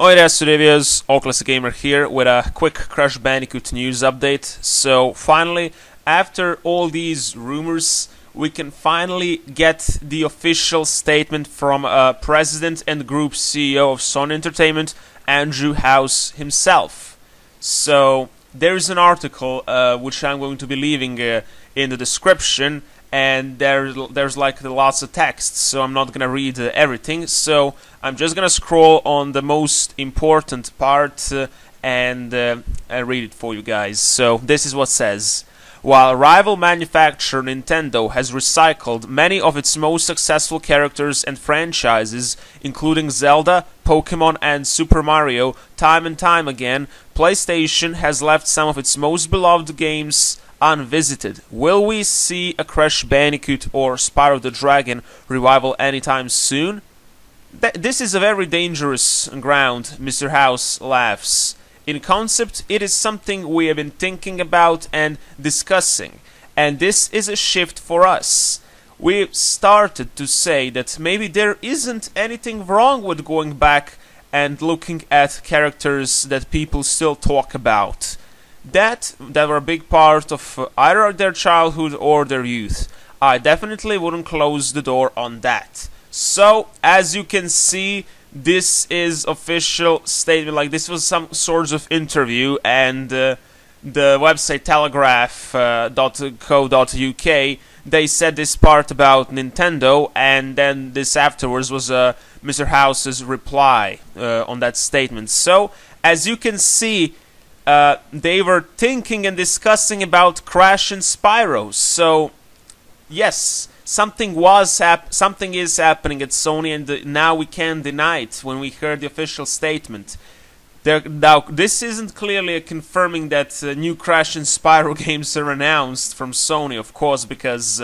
Oi there, Studios, OldClassicGamer here with a quick Crash Bandicoot news update. So finally, after all these rumors, we can finally get the official statement from President and Group CEO of Sony Entertainment, Andrew House himself. So there's an article which I'm going to be leaving in the description, and there's like lots of text, so I'm not gonna read everything. So I'm just gonna scroll on the most important part and read it for you guys. So this is what it says. While rival manufacturer Nintendo has recycled many of its most successful characters and franchises, including Zelda, Pokemon, and Super Mario, time and time again, PlayStation has left some of its most beloved games unvisited. Will we see a Crash Bandicoot or Spyro the Dragon revival anytime soon? This is a very dangerous ground, Mr. House laughs. In concept, it is something we have been thinking about and discussing, and this is a shift for us. We've started to say that maybe there isn't anything wrong with going back and looking at characters that people still talk about, that were a big part of either their childhood or their youth. I definitely wouldn't close the door on that. So, as you can see, this is official statement. Like, this was some sorts of interview, and the website telegraph.co.uk, they said this part about Nintendo, and then this afterwards was Mr. House's reply on that statement. So, as you can see, they were thinking and discussing about Crash and Spyro. So, yes, something is happening at Sony, and now we can't deny it when we heard the official statement. Now, this isn't clearly confirming that new Crash and Spyro games are announced from Sony, of course, because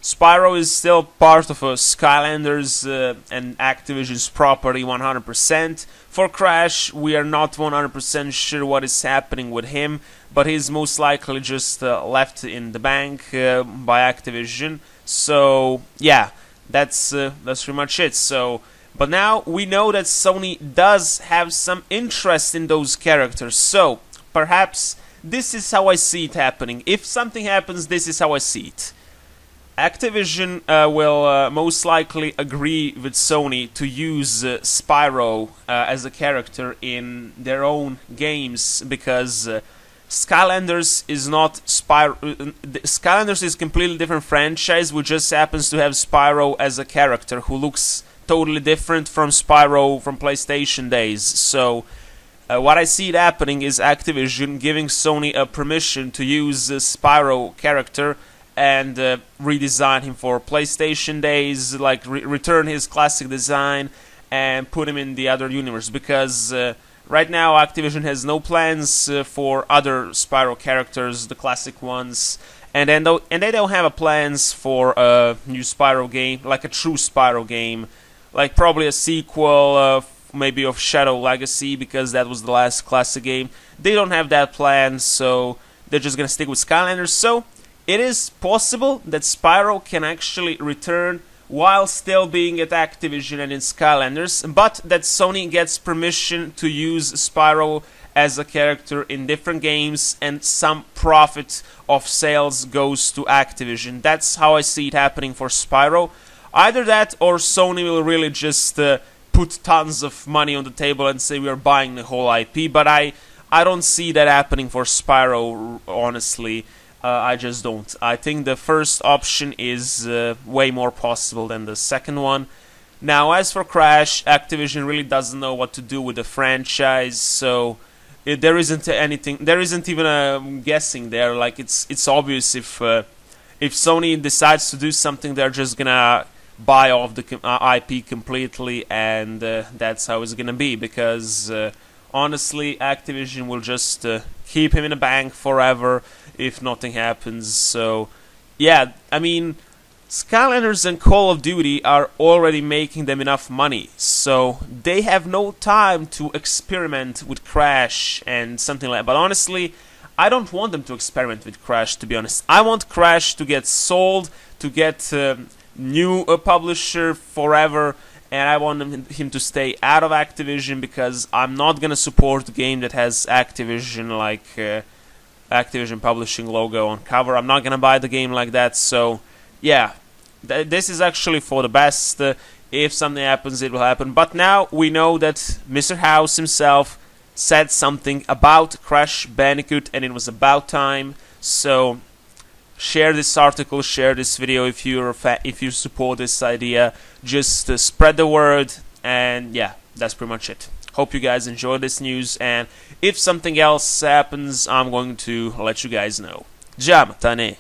Spyro is still part of Skylanders and Activision's property 100%. For Crash, we are not 100% sure what is happening with him, but he's most likely just left in the bank by Activision. So yeah, that's pretty much it. So, but now we know that Sony does have some interest in those characters. So perhaps this is how I see it happening. If something happens, this is how I see it. Activision will most likely agree with Sony to use Spyro as a character in their own games, because Skylanders is not Spyro. Skylanders is a completely different franchise, which just happens to have Spyro as a character who looks totally different from Spyro from PlayStation days. So what I see it happening is Activision giving Sony a permission to use the Spyro character and redesign him for PlayStation days, like return his classic design and put him in the other universe, because right now Activision has no plans for other Spyro characters, the classic ones, and they don't have plans for a new Spyro game, like a true Spyro game, like probably a sequel maybe of Shadow Legacy, because that was the last classic game. They don't have that plan, so they're just gonna stick with Skylanders. So it is possible that Spyro can actually return while still being at Activision and in Skylanders, but that Sony gets permission to use Spyro as a character in different games, and some profit of sales goes to Activision. That's how I see it happening for Spyro. Either that, or Sony will really just put tons of money on the table and say we are buying the whole IP, but I don't see that happening for Spyro, honestly. I just don't. I think the first option is way more possible than the second one. Now, as for Crash, Activision really doesn't know what to do with the franchise, so there isn't anything. There isn't even a guessing there. Like, it's obvious if Sony decides to do something, they're just gonna buy off the IP completely, and that's how it's gonna be. Because honestly, Activision will just keep him in a bank forever if nothing happens. So yeah, I mean, Skylanders and Call of Duty are already making them enough money, so they have no time to experiment with Crash and something like that. But honestly, I don't want them to experiment with Crash, to be honest. I want Crash to get sold, to get new publisher forever, and I want him to stay out of Activision, because I'm not gonna support a game that has Activision, like Activision Publishing logo on cover. I'm not gonna buy the game like that. So yeah, this is actually for the best. If something happens, it will happen. But now we know that Mr. House himself said something about Crash Bandicoot, and it was about time. So share this article, share this video if you support this idea. Just spread the word, and yeah, that's pretty much it. Hope you guys enjoyed this news, and if something else happens, I'm going to let you guys know. Ja, matane.